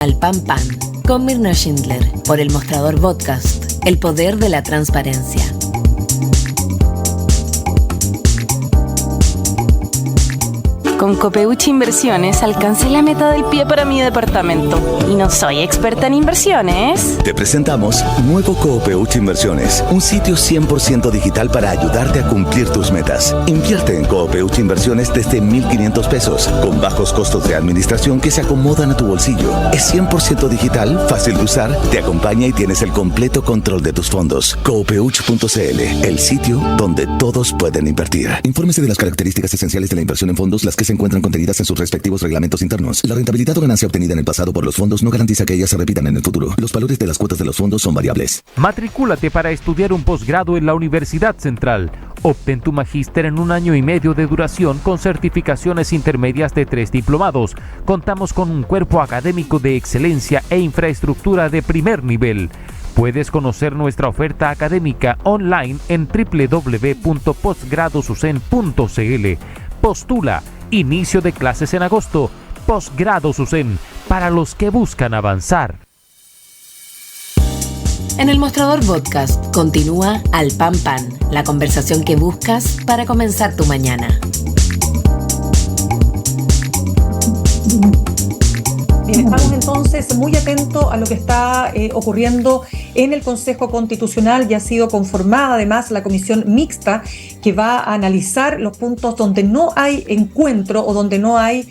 Al Pan Pan, con Mirna Schindler, por El Mostrador Podcast, el poder de la transparencia. Con Copeuchi Inversiones alcancé la meta del pie para mi departamento. Y no soy experta en inversiones. Te presentamos Nuevo Copeuchi Inversiones, un sitio 100% digital para ayudarte a cumplir tus metas. Invierte en Copeuchi Inversiones desde 1,500 pesos, con bajos costos de administración que se acomodan a tu bolsillo. Es 100% digital, fácil de usar, te acompaña y tienes el completo control de tus fondos. Copeuchi.cl, el sitio donde todos pueden invertir. Infórmese de las características esenciales de la inversión en fondos, las que se encuentran contenidas en sus respectivos reglamentos internos. La rentabilidad o ganancia obtenida en el pasado por los fondos no garantiza que ellas se repitan en el futuro. Los valores de las cuotas de los fondos son variables. Matricúlate para estudiar un posgrado en la Universidad Central. Obtén tu magíster en 1 año y medio de duración con certificaciones intermedias de 3 diplomados. Contamos con un cuerpo académico de excelencia e infraestructura de primer nivel. Puedes conocer nuestra oferta académica online en www.postgradosusen.cl. Postula. Inicio de clases en agosto. Postgrado SUSEN, para los que buscan avanzar. En El Mostrador Podcast continúa Al Pan Pan, la conversación que buscas para comenzar tu mañana. Bien, estamos entonces muy atentos a lo que está ocurriendo en el Consejo Constitucional. Ya ha sido conformada además la comisión mixta que va a analizar los puntos donde no hay encuentro o donde no hay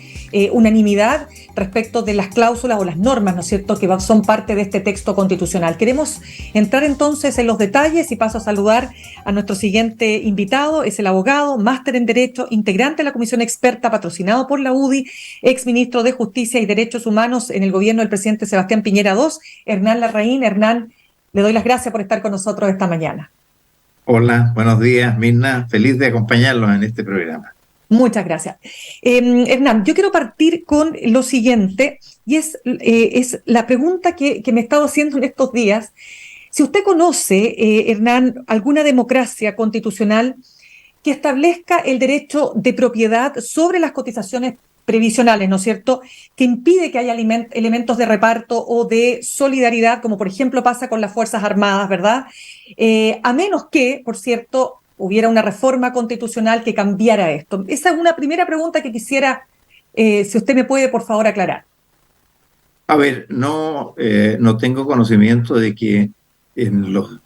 unanimidad respecto de las cláusulas o las normas, ¿no es cierto?, que son parte de este texto constitucional. Queremos entrar entonces en los detalles y paso a saludar a nuestro siguiente invitado. Es el abogado, máster en Derecho, integrante de la comisión experta patrocinado por la UDI, exministro de Justicia y Derechos Humanos en el gobierno del presidente Sebastián Piñera II, Hernán Larraín. Hernán, le doy las gracias por estar con nosotros esta mañana. Hola, buenos días, Mirna. Feliz de acompañarlos en este programa. Muchas gracias. Hernán, yo quiero partir con lo siguiente, y es la pregunta que me he estado haciendo en estos días. Si usted conoce, Hernán, alguna democracia constitucional que establezca el derecho de propiedad sobre las cotizaciones previsionales, ¿no es cierto?, que impide que haya elementos de reparto o de solidaridad, como por ejemplo pasa con las Fuerzas Armadas, ¿verdad? A menos que, por cierto, hubiera una reforma constitucional que cambiara esto. Esa es una primera pregunta que quisiera, si usted me puede, por favor, aclarar. A ver, no tengo conocimiento de que en los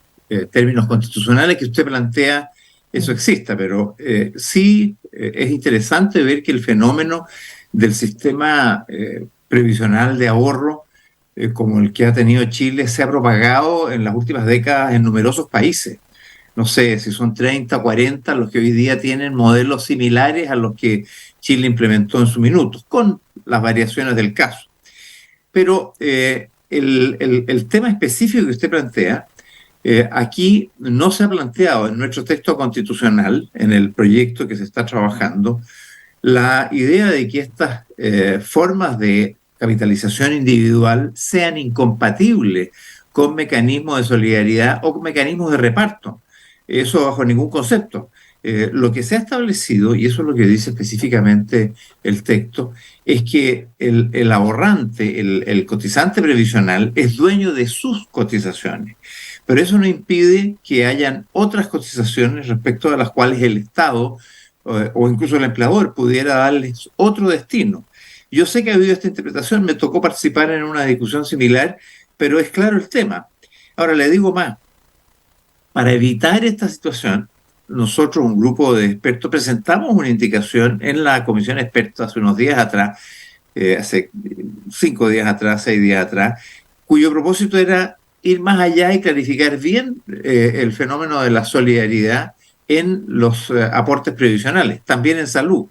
términos constitucionales que usted plantea eso exista, pero sí es interesante ver que el fenómeno del sistema previsional de ahorro, como el que ha tenido Chile, se ha propagado en las últimas décadas en numerosos países. No sé si son 30 o 40 los que hoy día tienen modelos similares a los que Chile implementó en su minuto, con las variaciones del caso. Pero el tema específico que usted plantea, aquí no se ha planteado en nuestro texto constitucional, en el proyecto que se está trabajando, la idea de que estas formas de capitalización individual sean incompatibles con mecanismos de solidaridad o con mecanismos de reparto. Eso bajo ningún concepto. Lo que se ha establecido, y eso es lo que dice específicamente el texto, es que el ahorrante, el cotizante previsional, es dueño de sus cotizaciones. Pero eso no impide que hayan otras cotizaciones respecto a las cuales el Estado o incluso el empleador pudiera darles otro destino. Yo sé que ha habido esta interpretación, me tocó participar en una discusión similar, pero es claro el tema. Ahora le digo más. Para evitar esta situación, nosotros, un grupo de expertos, presentamos una indicación en la comisión experta hace unos días atrás, hace 5 días atrás, 6 días atrás, cuyo propósito era ir más allá y clarificar bien el fenómeno de la solidaridad en los aportes previsionales, también en salud.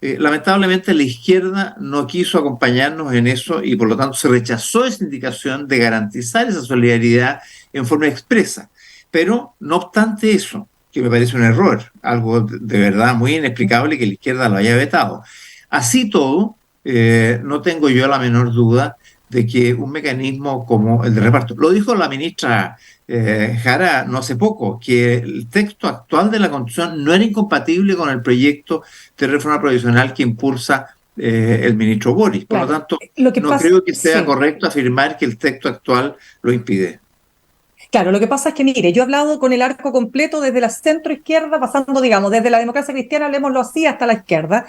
Lamentablemente la izquierda no quiso acompañarnos en eso y por lo tanto se rechazó esa indicación de garantizar esa solidaridad en forma expresa. Pero no obstante eso, que me parece un error, algo de verdad muy inexplicable que la izquierda lo haya vetado. Así todo, no tengo yo la menor duda de que un mecanismo como el de reparto, lo dijo la ministra Jara no hace poco, que el texto actual de la Constitución no era incompatible con el proyecto de reforma provisional que impulsa el ministro Boris. Por lo Claro. tanto, Lo que no pasa, creo que sea sí. correcto afirmar que el texto actual lo impide. Claro, lo que pasa es que, mire, yo he hablado con el arco completo desde la centro izquierda, pasando, digamos, desde la democracia cristiana, hablemoslo así, hasta la izquierda,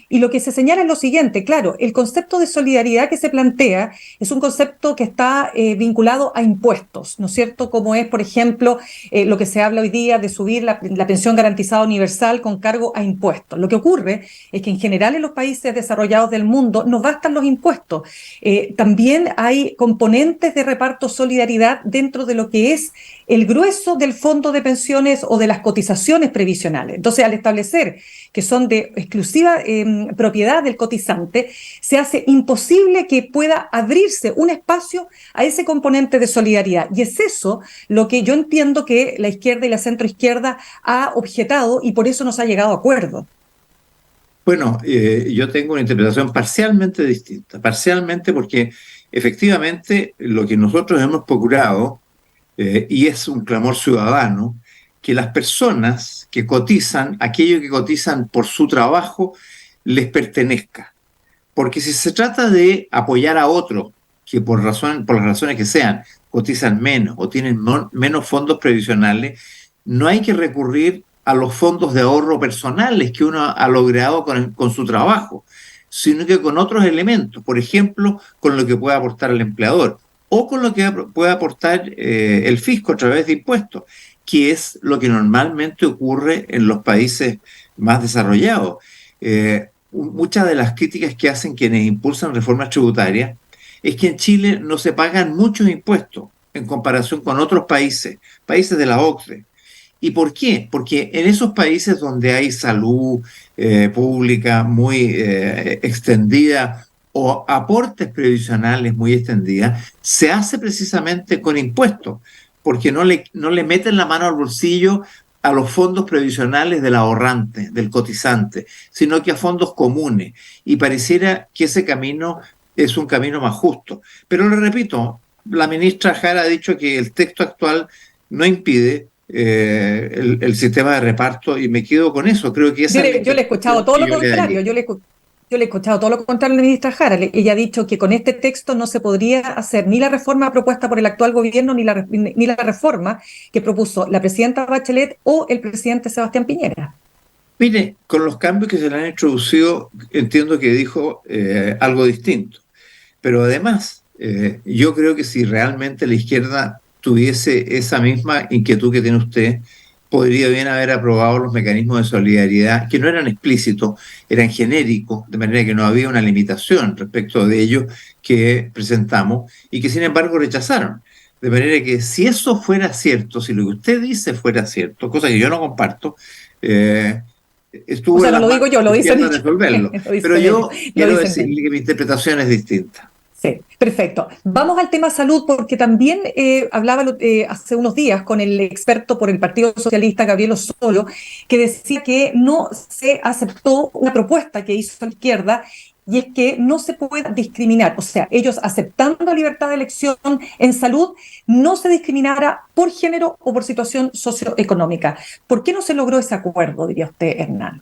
y lo que se señala es lo siguiente, claro, el concepto de solidaridad que se plantea es un concepto que está vinculado a impuestos, ¿no es cierto? Como es, por ejemplo, lo que se habla hoy día de subir la pensión garantizada universal con cargo a impuestos. Lo que ocurre es que en general en los países desarrollados del mundo no bastan los impuestos. También hay componentes de reparto solidaridad dentro de lo que es el grueso del fondo de pensiones o de las cotizaciones previsionales. Entonces, al establecer que son de exclusiva propiedad del cotizante, se hace imposible que pueda abrirse un espacio a ese componente de solidaridad. Y es eso lo que yo entiendo que la izquierda y la centroizquierda ha objetado y por eso no se ha llegado a acuerdo. Bueno, yo tengo una interpretación parcialmente distinta, parcialmente porque efectivamente lo que nosotros hemos procurado, y es un clamor ciudadano, que las personas que cotizan, aquellos que cotizan por su trabajo, les pertenezca. Porque si se trata de apoyar a otros que por las razones que sean, cotizan menos o tienen menos fondos previsionales, no hay que recurrir a los fondos de ahorro personales que uno ha logrado con su trabajo, sino que con otros elementos, por ejemplo, con lo que puede aportar el empleador o con lo que puede aportar el fisco a través de impuestos, que es lo que normalmente ocurre en los países más desarrollados. Muchas de las críticas que hacen quienes impulsan reformas tributarias es que en Chile no se pagan muchos impuestos en comparación con otros países de la OCDE. ¿Y por qué? Porque en esos países donde hay salud pública muy extendida o aportes previsionales muy extendidas, se hace precisamente con impuestos, porque no le meten la mano al bolsillo a los fondos previsionales del ahorrante, del cotizante, sino que a fondos comunes. Y pareciera que ese camino es un camino más justo. Pero le repito, la ministra Jara ha dicho que el texto actual no impide el sistema de reparto y me quedo con eso. Creo que esa Yo le he escuchado todo lo contrario, yo le he escuchado todo lo contrario a la ministra Jara. Ella ha dicho que con este texto no se podría hacer ni la reforma propuesta por el actual gobierno ni la reforma que propuso la presidenta Bachelet o el presidente Sebastián Piñera. Mire, con los cambios que se le han introducido, entiendo que dijo algo distinto. Pero además, yo creo que si realmente la izquierda tuviese esa misma inquietud que tiene usted, podría bien haber aprobado los mecanismos de solidaridad, que no eran explícitos, eran genéricos, de manera que no había una limitación respecto de ellos que presentamos y que sin embargo rechazaron. De manera que si eso fuera cierto, si lo que usted dice fuera cierto, cosa que yo no comparto, estuvo o sea, en no lo digo yo, lo dicen ellos. resolverlo. Pero yo quiero decirle que mi interpretación es distinta. Sí, perfecto. Vamos al tema salud, porque también hablaba hace unos días con el experto por el Partido Socialista, Gabriel Osolo, que decía que no se aceptó una propuesta que hizo la izquierda, y es que no se puede discriminar. O sea, ellos aceptando la libertad de elección en salud, no se discriminara por género o por situación socioeconómica. ¿Por qué no se logró ese acuerdo, diría usted, Hernán?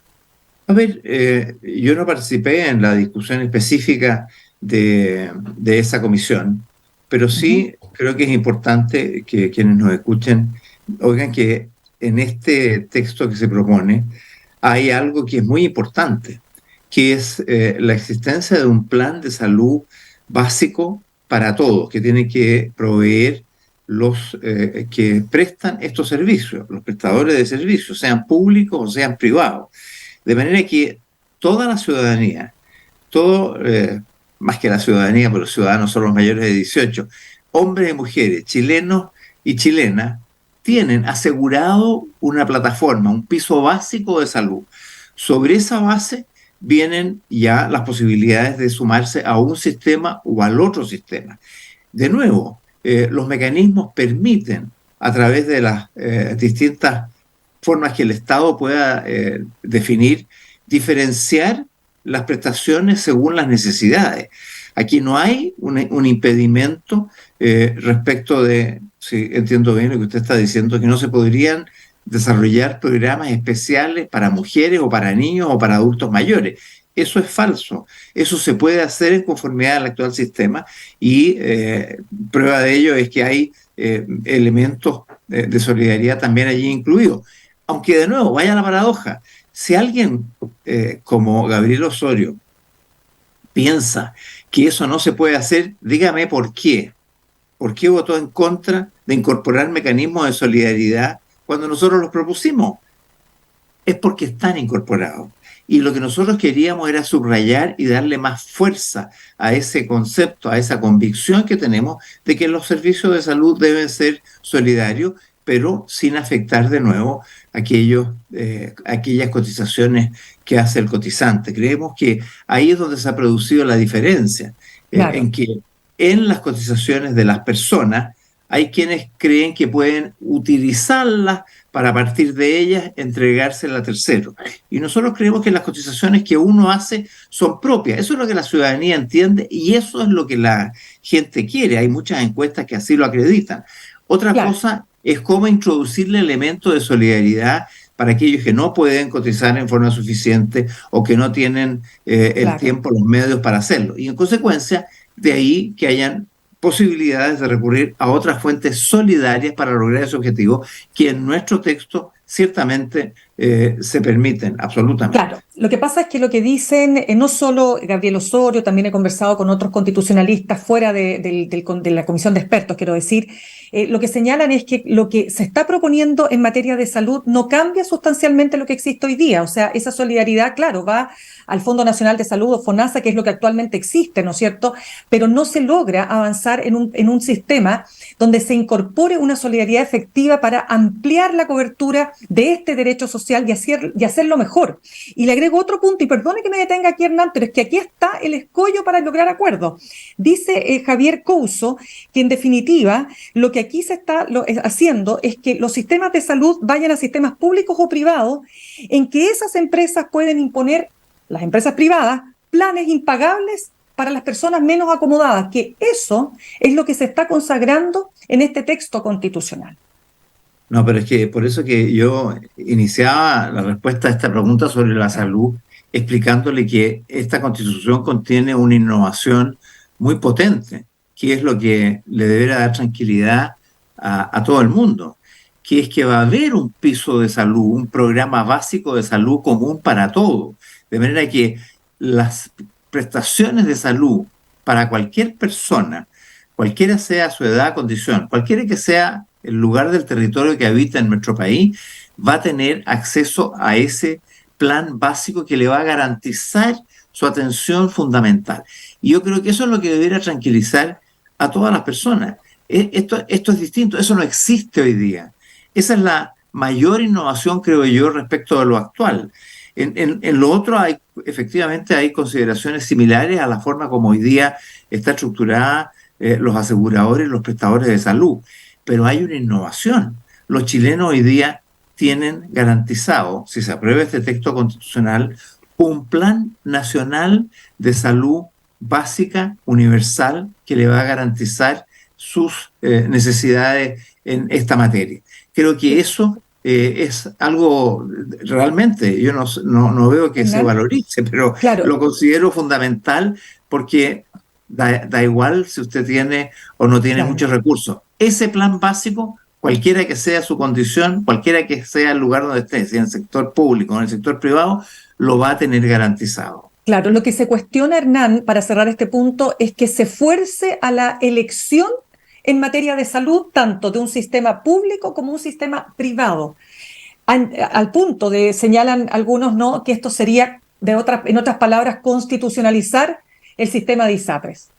A ver, yo no participé en la discusión específica de esa comisión, pero sí creo que es importante que quienes nos escuchen oigan que en este texto que se propone hay algo que es muy importante, que es la existencia de un plan de salud básico para todos, que tiene que proveer los que prestan estos servicios, los prestadores de servicios, sean públicos o sean privados. De manera que toda la ciudadanía, más que la ciudadanía, pero los ciudadanos son los mayores de 18, hombres y mujeres, chilenos y chilenas, tienen asegurado una plataforma, un piso básico de salud. Sobre esa base vienen ya las posibilidades de sumarse a un sistema o al otro sistema. De nuevo, los mecanismos permiten, a través de las distintas formas que el Estado pueda definir, diferenciar las prestaciones según las necesidades. Aquí no hay un impedimento respecto de, si entiendo bien lo que usted está diciendo, que no se podrían desarrollar programas especiales para mujeres o para niños o para adultos mayores, eso es falso. Eso se puede hacer en conformidad al actual sistema y prueba de ello es que hay elementos de solidaridad también allí incluidos. Aunque de nuevo, vaya la paradoja, si alguien como Gabriel Osorio piensa que eso no se puede hacer, dígame por qué. ¿Por qué votó en contra de incorporar mecanismos de solidaridad cuando nosotros los propusimos? Es porque están incorporados. Y lo que nosotros queríamos era subrayar y darle más fuerza a ese concepto, a esa convicción que tenemos de que los servicios de salud deben ser solidarios, pero sin afectar de nuevo aquellas cotizaciones que hace el cotizante. Creemos que ahí es donde se ha producido la diferencia, claro. En que en las cotizaciones de las personas hay quienes creen que pueden utilizarlas para, a partir de ellas, entregárselas a terceros. Y nosotros creemos que las cotizaciones que uno hace son propias. Eso es lo que la ciudadanía entiende y eso es lo que la gente quiere. Hay muchas encuestas que así lo acreditan. Otra cosa es cómo introducirle elementos de solidaridad para aquellos que no pueden cotizar en forma suficiente o que no tienen el tiempo, los medios para hacerlo. Y en consecuencia, de ahí que hayan posibilidades de recurrir a otras fuentes solidarias para lograr ese objetivo, que en nuestro texto ciertamente se permiten, absolutamente. Claro, lo que pasa es que lo que dicen, no solo Gabriel Osorio, también he conversado con otros constitucionalistas fuera de la comisión de expertos, quiero decir, lo que señalan es que lo que se está proponiendo en materia de salud no cambia sustancialmente lo que existe hoy día. O sea, esa solidaridad, claro, va al Fondo Nacional de Salud o FONASA, que es lo que actualmente existe, ¿no es cierto? Pero no se logra avanzar en un sistema donde se incorpore una solidaridad efectiva para ampliar la cobertura de este derecho social y hacerlo mejor. Y le agrego otro punto, y perdone que me detenga aquí, Hernán, pero es que aquí está el escollo para lograr acuerdos. Dice Javier Couso que, en definitiva, lo que aquí se está haciendo es que los sistemas de salud vayan a sistemas públicos o privados, en que esas empresas pueden imponer, las empresas privadas, planes impagables para las personas menos acomodadas, que eso es lo que se está consagrando en este texto constitucional. No, pero es que por eso que yo iniciaba la respuesta a esta pregunta sobre la salud, explicándole que esta Constitución contiene una innovación muy potente, que es lo que le deberá dar tranquilidad a todo el mundo, que es que va a haber un piso de salud, un programa básico de salud común para todos, de manera que las prestaciones de salud para cualquier persona, cualquiera sea su edad, condición, cualquiera que sea el lugar del territorio que habita en nuestro país, va a tener acceso a ese plan básico que le va a garantizar su atención fundamental. Y yo creo que eso es lo que debería tranquilizar a todas las personas. Esto es distinto, eso no existe hoy día. Esa es la mayor innovación, creo yo, respecto a lo actual. En lo otro efectivamente hay consideraciones similares a la forma como hoy día está estructurada los aseguradores, los prestadores de salud. Pero hay una innovación. Los chilenos hoy día tienen garantizado, si se aprueba este texto constitucional, un plan nacional de salud básica, universal, que le va a garantizar sus necesidades en esta materia. Creo que eso es algo realmente, yo no veo que se valorice, pero claro, lo considero fundamental porque da igual si usted tiene o no tiene muchos recursos. Ese plan básico, cualquiera que sea su condición, cualquiera que sea el lugar donde esté, si en el sector público o en el sector privado, lo va a tener garantizado. Claro, lo que se cuestiona, Hernán, para cerrar este punto, es que se fuerce a la elección en materia de salud, tanto de un sistema público como un sistema privado. Al punto de, señalan algunos, ¿no?, que esto sería, en otras palabras, constitucionalizar el sistema de ISAPRES.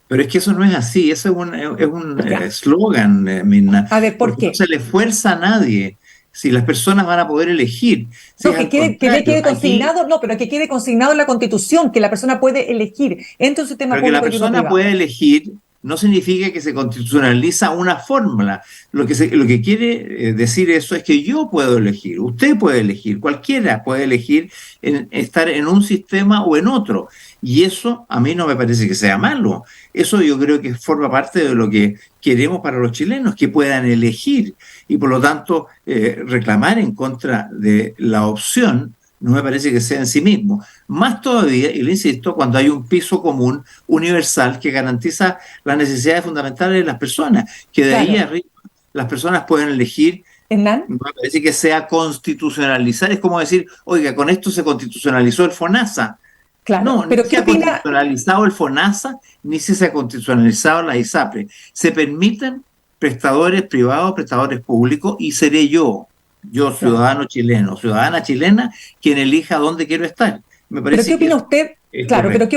Pero es que eso no es así, eso es un eslogan, Mirna. A ver, ¿por qué? No se le fuerza a nadie. Si las personas van a poder elegir. Si no, que quede consignado, aquí, no, pero que quede consignado en la Constitución, que la persona puede elegir entre un sistema público y uno privado. Que la persona puede elegir no significa que se constitucionaliza una fórmula. Lo que quiere decir eso es que yo puedo elegir, usted puede elegir, cualquiera puede elegir estar en un sistema o en otro. Y eso a mí no me parece que sea malo. Eso yo creo que forma parte de lo que queremos para los chilenos, que puedan elegir y por lo tanto reclamar en contra de la opción no me parece que sea en sí mismo. Más todavía, y le insisto, cuando hay un piso común universal que garantiza las necesidades fundamentales de las personas, que de ahí Claro. arriba las personas pueden elegir. Hernán. Me parece que sea constitucionalizar, es como decir, oiga, con esto se constitucionalizó el FONASA. Claro, No, ni pero se ¿qué ha opina? constitucionalizado el FONASA, ni se ha constitucionalizado la ISAPRE. Se permiten prestadores privados, prestadores públicos, y seré yo, Claro. ciudadano chileno, ciudadana chilena, quien elija dónde quiero estar. Me Pero ¿qué parece que opina eso usted? es Claro, correcto.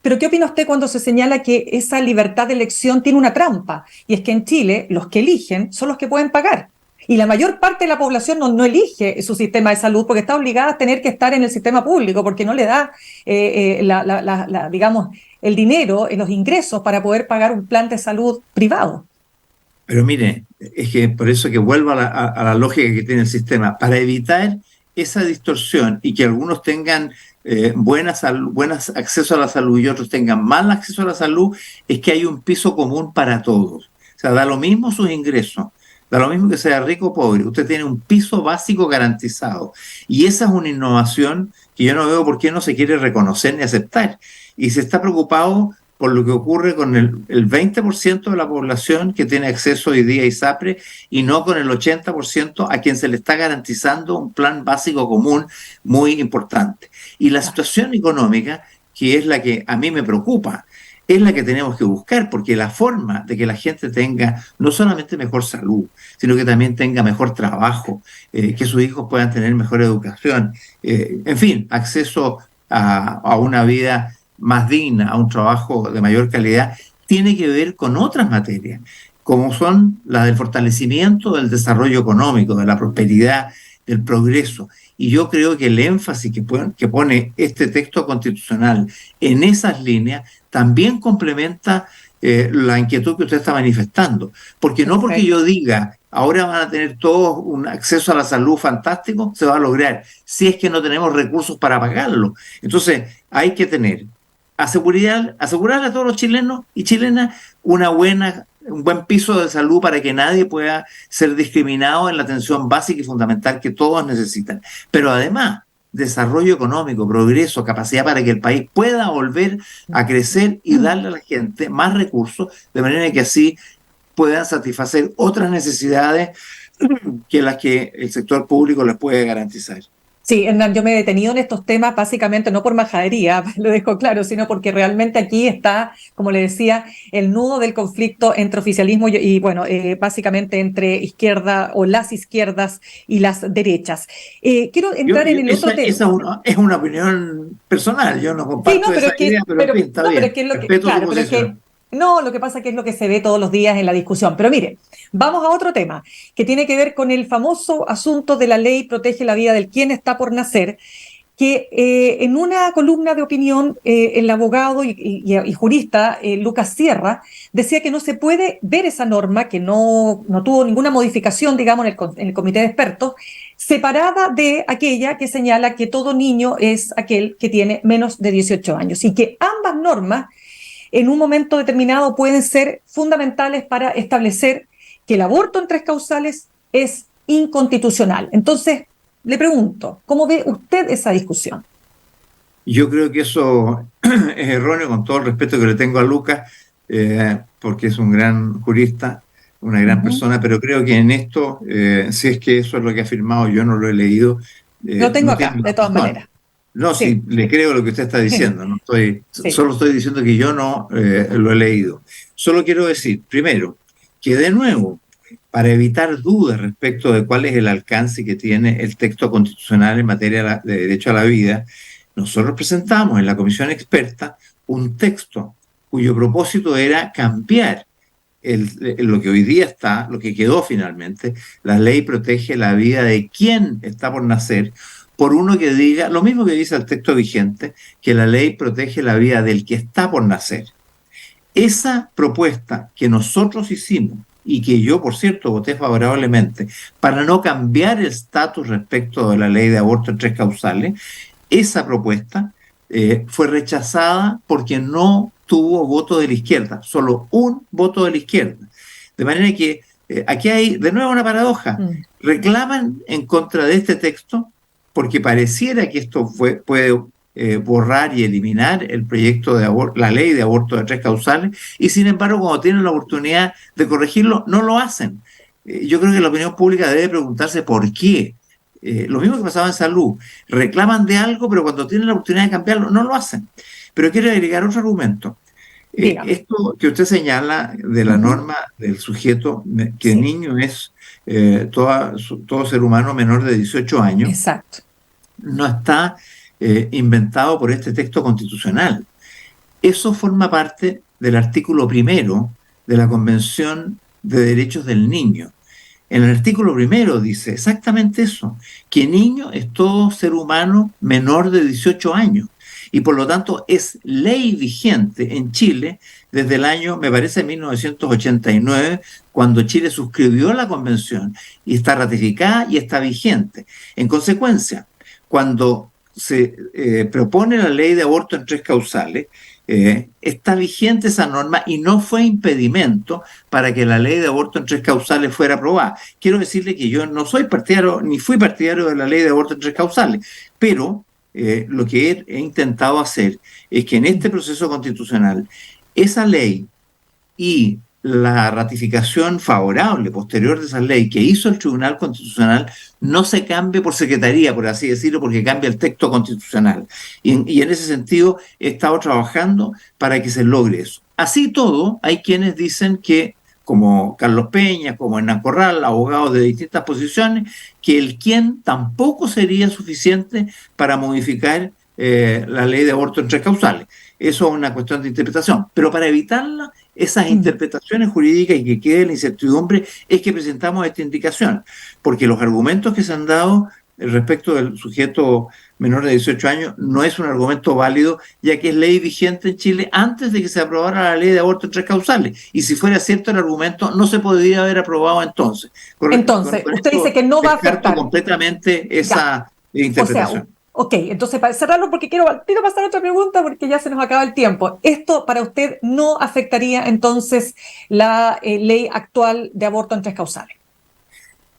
pero ¿qué opina usted cuando se señala que esa libertad de elección tiene una trampa? Y es que en Chile los que eligen son los que pueden pagar. Y la mayor parte de la población no elige su sistema de salud porque está obligada a tener que estar en el sistema público porque no le da, digamos, el dinero, los ingresos para poder pagar un plan de salud privado. Pero mire, es que por eso que vuelvo a la lógica que tiene el sistema, para evitar esa distorsión y que algunos tengan buenas acceso a la salud y otros tengan mal acceso a la salud, es que hay un piso común para todos. O sea, da lo mismo sus ingresos, da lo mismo que sea rico o pobre, usted tiene un piso básico garantizado. Y esa es una innovación que yo no veo por qué no se quiere reconocer ni aceptar. Y se está preocupado por lo que ocurre con el 20% de la población que tiene acceso hoy día a ISAPRE y no con el 80% a quien se le está garantizando un plan básico común muy importante. Y la situación económica, que es la que a mí me preocupa, es la que tenemos que buscar, porque la forma de que la gente tenga no solamente mejor salud, sino que también tenga mejor trabajo, que sus hijos puedan tener mejor educación, en fin, acceso a una vida más digna, a un trabajo de mayor calidad, tiene que ver con otras materias, como son las del fortalecimiento del desarrollo económico, de la prosperidad, del progreso. Y yo creo que el énfasis que pone este texto constitucional en esas líneas también complementa la inquietud que usted está manifestando. Porque no porque Perfecto. yo diga, ahora van a tener todos un acceso a la salud fantástico, se va a lograr, si es que no tenemos recursos para pagarlo. Entonces, hay que tener asegurarle a todos los chilenos y chilenas un buen piso de salud para que nadie pueda ser discriminado en la atención básica y fundamental que todos necesitan. Pero además, desarrollo económico, progreso, capacidad para que el país pueda volver a crecer y darle a la gente más recursos, de manera que así puedan satisfacer otras necesidades que las que el sector público les puede garantizar. Sí, Hernán, yo me he detenido en estos temas básicamente no por majadería, lo dejo claro, sino porque realmente aquí está, como le decía, el nudo del conflicto entre oficialismo bueno, básicamente entre izquierda o las izquierdas y las derechas. Quiero entrar en el otro tema. Esa es una opinión personal, yo no Sí, comparto no, pero esa es que, idea, pero en fin, está no, pero es bien, que es lo que, respeto su claro, pero es que, posición. no, lo que pasa es que es lo que se ve todos los días en la discusión. Pero mire, vamos a otro tema que tiene que ver con el famoso asunto de la ley protege la vida del quien está por nacer, que en una columna de opinión el abogado y jurista Lucas Sierra decía que no se puede ver esa norma, que no tuvo ninguna modificación, digamos, en el comité de expertos, separada de aquella que señala que todo niño es aquel que tiene menos de 18 años y que ambas normas en un momento determinado pueden ser fundamentales para establecer que el aborto en 3 causales es inconstitucional. Entonces, le pregunto, ¿cómo ve usted esa discusión? Yo creo que eso es erróneo, con todo el respeto que le tengo a Lucas, porque es un gran jurista, una gran persona, pero creo que en esto, si es que eso es lo que ha afirmado, yo no lo he leído, Lo tengo no acá, tiene de todas razón. maneras. No, Sí, si le creo lo que usted está diciendo, sí. solo estoy diciendo que yo no lo he leído. Solo quiero decir, primero, que de nuevo, para evitar dudas respecto de cuál es el alcance que tiene el texto constitucional en materia de derecho a la vida, nosotros presentamos en la comisión experta un texto cuyo propósito era cambiar lo que hoy día está, lo que quedó finalmente, la ley protege la vida de quien está por nacer, por uno que diga, lo mismo que dice el texto vigente, que la ley protege la vida del que está por nacer. Esa propuesta que nosotros hicimos y que yo, por cierto, voté favorablemente para no cambiar el estatus respecto de la ley de aborto en 3 causales, esa propuesta fue rechazada porque no tuvo voto de la izquierda, solo un voto de la izquierda. De manera que aquí hay de nuevo una paradoja. Reclaman en contra de este texto porque pareciera que esto puede borrar y eliminar el proyecto de la ley de aborto de 3 causales, y sin embargo, cuando tienen la oportunidad de corregirlo, no lo hacen. Yo creo que la opinión pública debe preguntarse por qué. Lo mismo que pasaba en salud. Reclaman de algo, pero cuando tienen la oportunidad de cambiarlo, no lo hacen. Pero quiero agregar otro argumento. Esto que usted señala de la norma del sujeto, que el niño es todo ser humano menor de 18 años. Exacto. No está inventado por este texto constitucional. Eso forma parte del artículo 1 de la Convención de Derechos del Niño. En el artículo 1 dice exactamente eso, que niño es todo ser humano menor de 18 años. Y por lo tanto es ley vigente en Chile desde el año, me parece, 1989, cuando Chile suscribió la convención, y está ratificada y está vigente. En consecuencia, cuando se propone la ley de aborto en 3 causales, está vigente esa norma y no fue impedimento para que la ley de aborto en 3 causales fuera aprobada. Quiero decirle que yo no soy partidario, ni fui partidario de la ley de aborto en 3 causales, pero lo que he intentado hacer es que en este proceso constitucional, esa ley y la ratificación favorable posterior de esa ley que hizo el Tribunal Constitucional no se cambie por secretaría, por así decirlo, porque cambia el texto constitucional. Y en ese sentido he estado trabajando para que se logre eso. Así todo, hay quienes dicen que, como Carlos Peña, como Hernán Corral, abogados de distintas posiciones, que el quién tampoco sería suficiente para modificar la ley de aborto en 3 causales. Eso es una cuestión de interpretación. Pero para evitarla, esas interpretaciones jurídicas y que quede la incertidumbre, es que presentamos esta indicación. Porque los argumentos que se han dado respecto del sujeto menor de 18 años no es un argumento válido, ya que es ley vigente en Chile antes de que se aprobara la ley de aborto en 3 causales. Y si fuera cierto el argumento, no se podría haber aprobado entonces. Entonces, usted dice que no va a afectar completamente esa interpretación. O sea, ok, entonces para cerrarlo, porque quiero pasar a otra pregunta porque ya se nos acaba el tiempo. ¿Esto para usted no afectaría entonces la ley actual de aborto en 3 causales?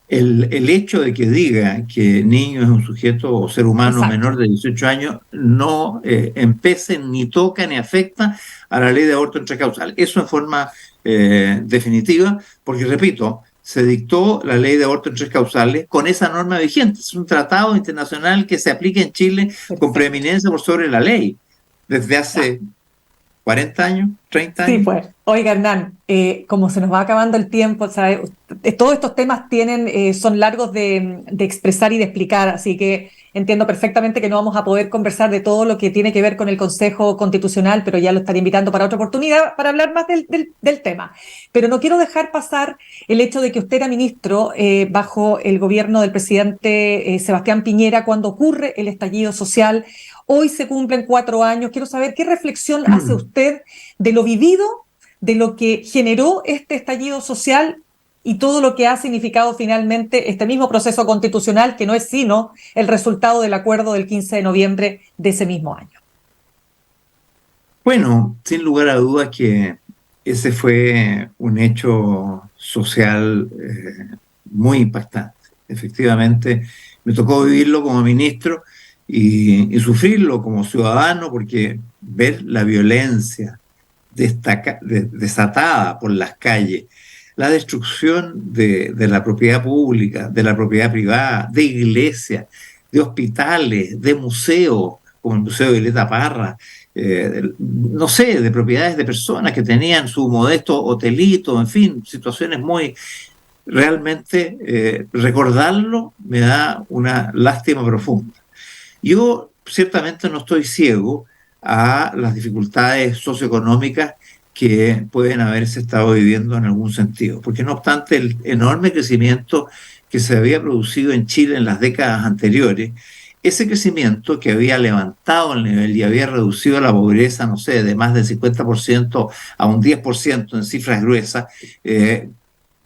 El hecho de que diga que niño es un sujeto o ser humano menor de 18 años no empece, ni toca, ni afecta a la ley de aborto en 3 causales. Eso en forma definitiva, porque repito, se dictó la ley de aborto en 3 causales con esa norma vigente. Es un tratado internacional que se aplica en Chile con preeminencia por sobre la ley desde hace 40 años, 30 años. Sí, pues. Oiga, Hernán, como se nos va acabando el tiempo, ¿sabe? Todos estos temas son largos de expresar y de explicar, así que entiendo perfectamente que no vamos a poder conversar de todo lo que tiene que ver con el Consejo Constitucional, pero ya lo estaré invitando para otra oportunidad para hablar más del tema. Pero no quiero dejar pasar el hecho de que usted era ministro bajo el gobierno del presidente Sebastián Piñera cuando ocurre el estallido social. Hoy se cumplen 4 años. Quiero saber qué reflexión hace usted de lo vivido, de lo que generó este estallido social y todo lo que ha significado finalmente este mismo proceso constitucional, que no es sino el resultado del acuerdo del 15 de noviembre de ese mismo año. Bueno, sin lugar a dudas que ese fue un hecho social muy impactante. Efectivamente, me tocó vivirlo como ministro y sufrirlo como ciudadano, porque ver la violencia desatada por las calles, la destrucción de la propiedad pública, de la propiedad privada, de iglesias, de hospitales, de museos, como el Museo de Violeta Parra, no sé, de propiedades de personas que tenían su modesto hotelito, en fin, situaciones muy... Realmente recordarlo me da una lástima profunda. Yo ciertamente no estoy ciego a las dificultades socioeconómicas que pueden haberse estado viviendo en algún sentido, porque no obstante el enorme crecimiento que se había producido en Chile en las décadas anteriores, ese crecimiento que había levantado el nivel y había reducido la pobreza, no sé, de más del 50% a un 10% en cifras gruesas,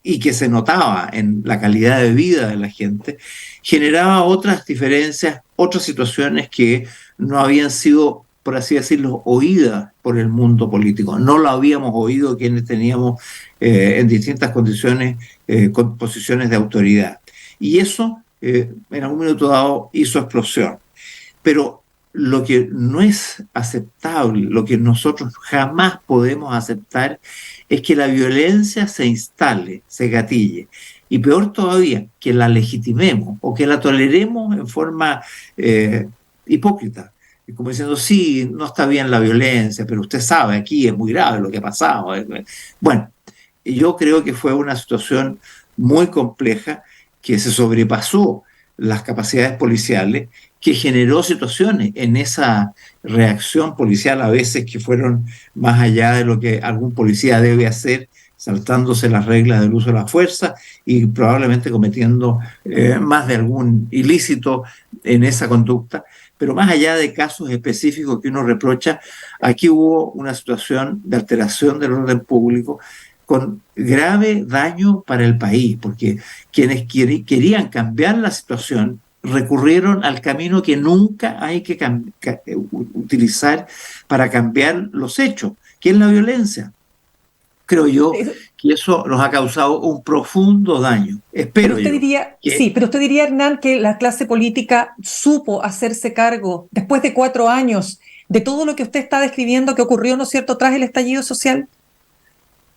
y que se notaba en la calidad de vida de la gente, generaba otras diferencias, otras situaciones que no habían sido, por así decirlo, oídas por el mundo político. No lo habíamos oído quienes teníamos en distintas condiciones, con posiciones de autoridad. Y eso, en algún minuto dado, hizo explosión. Pero lo que no es aceptable, lo que nosotros jamás podemos aceptar, es que la violencia se instale, se gatille. Y peor todavía, que la legitimemos o que la toleremos en forma hipócrita. Como diciendo, sí, no está bien la violencia, pero usted sabe, aquí es muy grave lo que ha pasado. Bueno, yo creo que fue una situación muy compleja que se sobrepasó las capacidades policiales, que generó situaciones en esa reacción policial a veces que fueron más allá de lo que algún policía debe hacer, saltándose las reglas del uso de la fuerza y probablemente cometiendo más de algún ilícito en esa conducta. Pero más allá de casos específicos que uno reprocha, aquí hubo una situación de alteración del orden público con grave daño para el país, porque quienes querían cambiar la situación recurrieron al camino que nunca hay que utilizar para cambiar los hechos, que es la violencia. Creo yo que eso nos ha causado un profundo daño. Espero yo. Sí, pero usted diría, Hernán, que la clase política supo hacerse cargo, después de 4 años, de todo lo que usted está describiendo que ocurrió, ¿no es cierto?, tras el estallido social.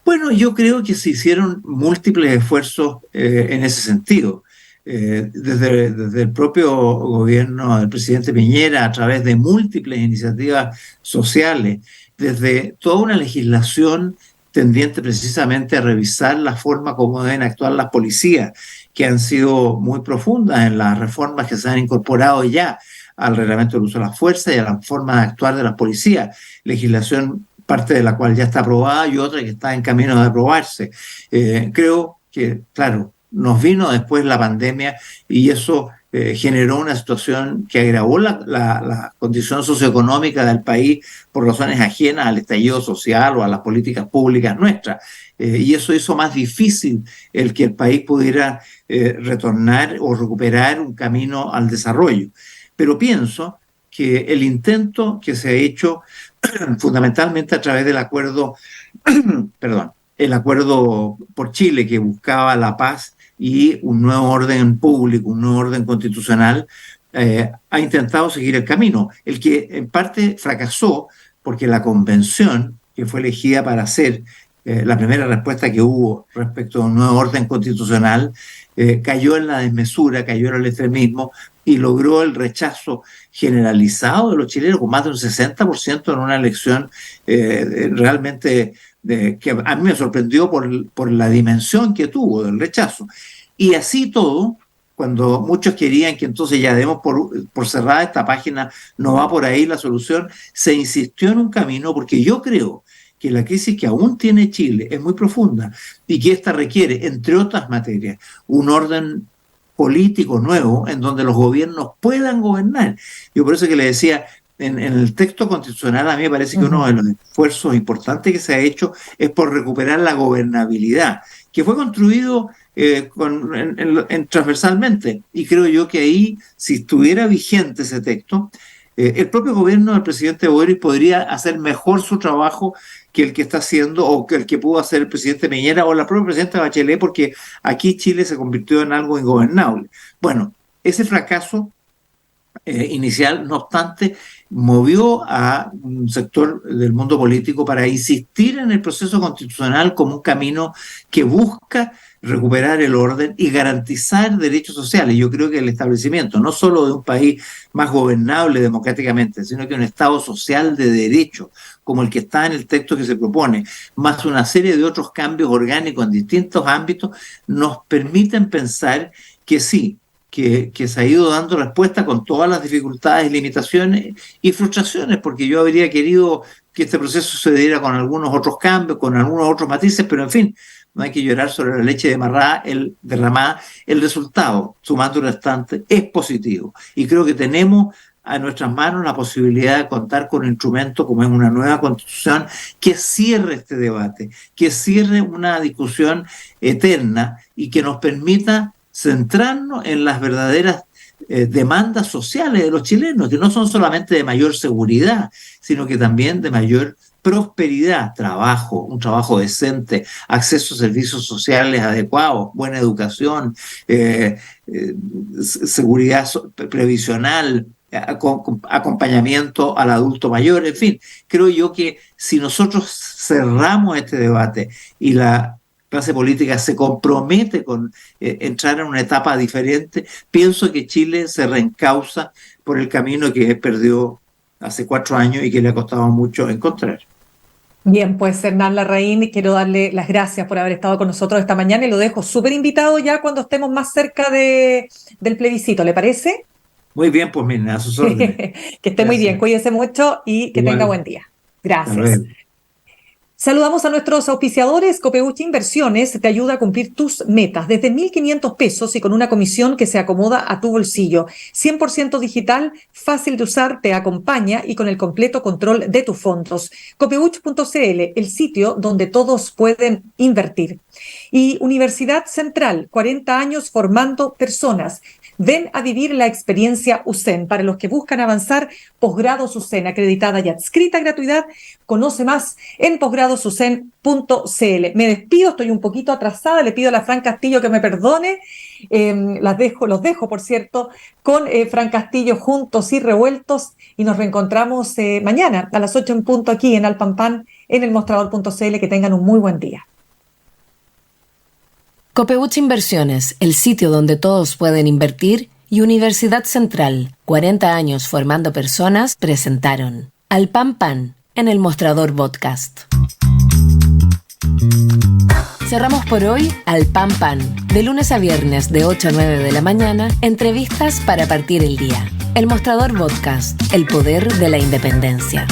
Bueno, yo creo que se hicieron múltiples esfuerzos en ese sentido. Desde el propio gobierno del presidente Piñera, a través de múltiples iniciativas sociales, desde toda una legislación tendiente precisamente a revisar la forma como deben actuar las policías, que han sido muy profundas en las reformas que se han incorporado ya al reglamento del uso de la fuerza y a la forma de actuar de las policías. Legislación parte de la cual ya está aprobada y otra que está en camino de aprobarse. Creo que, claro, nos vino después la pandemia y eso generó una situación que agravó la condición socioeconómica del país por razones ajenas al estallido social o a las políticas públicas nuestras. Y eso hizo más difícil el que el país pudiera retornar o recuperar un camino al desarrollo. Pero pienso que el intento que se ha hecho fundamentalmente a través del acuerdo, el acuerdo por Chile que buscaba la paz y un nuevo orden público, un nuevo orden constitucional, ha intentado seguir el camino, el que en parte fracasó porque la convención que fue elegida para hacer la primera respuesta que hubo respecto a un nuevo orden constitucional cayó en la desmesura, cayó en el extremismo y logró el rechazo generalizado de los chilenos con más de un 60% en una elección realmente que a mí me sorprendió por la dimensión que tuvo del rechazo. Y así todo, cuando muchos querían que entonces ya demos por cerrada esta página, no va por ahí la solución, se insistió en un camino porque yo creo que la crisis que aún tiene Chile es muy profunda y que esta requiere, entre otras materias, un orden político nuevo en donde los gobiernos puedan gobernar. Yo por eso que le decía, en el texto constitucional a mí me parece que uno de los esfuerzos importantes que se ha hecho es por recuperar la gobernabilidad, que fue construido transversalmente. Y creo yo que ahí, si estuviera vigente ese texto, el propio gobierno del presidente Boric podría hacer mejor su trabajo que el que está haciendo o que el que pudo hacer el presidente Piñera o la propia presidenta Bachelet, porque aquí Chile se convirtió en algo ingobernable. Bueno, ese fracaso inicial, no obstante, movió a un sector del mundo político para insistir en el proceso constitucional como un camino que busca recuperar el orden y garantizar derechos sociales. Yo creo que el establecimiento no solo de un país más gobernable democráticamente, sino que un Estado social de derecho, como el que está en el texto que se propone, más una serie de otros cambios orgánicos en distintos ámbitos, nos permiten pensar que sí, que se ha ido dando respuesta con todas las dificultades, limitaciones y frustraciones, porque yo habría querido que este proceso se diera con algunos otros cambios, con algunos otros matices, pero en fin, no hay que llorar sobre la leche derramada. El resultado, sumando y restante, es positivo. Y creo que tenemos a nuestras manos la posibilidad de contar con un instrumento como es una nueva constitución que cierre este debate, que cierre una discusión eterna y que nos permita centrarnos en las verdaderas demandas sociales de los chilenos, que no son solamente de mayor seguridad, sino que también de mayor prosperidad, trabajo, un trabajo decente, acceso a servicios sociales adecuados, buena educación, seguridad previsional, acompañamiento al adulto mayor, en fin. Creo yo que si nosotros cerramos este debate y la clase política se compromete con entrar en una etapa diferente, pienso que Chile se reencausa por el camino que perdió hace 4 años y que le ha costado mucho encontrar. Bien, pues Hernán Larraín, quiero darle las gracias por haber estado con nosotros esta mañana y lo dejo súper invitado ya cuando estemos más cerca del plebiscito, ¿le parece? Muy bien, pues Mirna, a sus órdenes. Que esté muy bien, cuídese mucho y que tenga buen día. Gracias. Saludamos a nuestros auspiciadores. Copeuchi Inversiones te ayuda a cumplir tus metas desde 1.500 pesos y con una comisión que se acomoda a tu bolsillo. 100% digital, fácil de usar, te acompaña y con el completo control de tus fondos. Copeuch.cl, el sitio donde todos pueden invertir. Y Universidad Central, 40 años formando personas. Ven a vivir la experiencia USEN. Para los que buscan avanzar, posgrados USEN, acreditada y adscrita a gratuidad. Conoce más en posgradosusen.cl. Me despido, estoy un poquito atrasada, le pido a la Fran Castillo que me perdone. Los dejo, por cierto, con Fran Castillo juntos y revueltos y nos reencontramos mañana a las 8 en punto aquí en Alpampan, en elmostrador.cl. Que tengan un muy buen día. Copeuchi Inversiones, el sitio donde todos pueden invertir, y Universidad Central, 40 años formando personas, presentaron Al Pan Pan en el Mostrador Podcast. Cerramos por hoy Al Pan Pan, de lunes a viernes de 8 a 9 de la mañana, entrevistas para partir el día. El Mostrador Podcast, el poder de la independencia.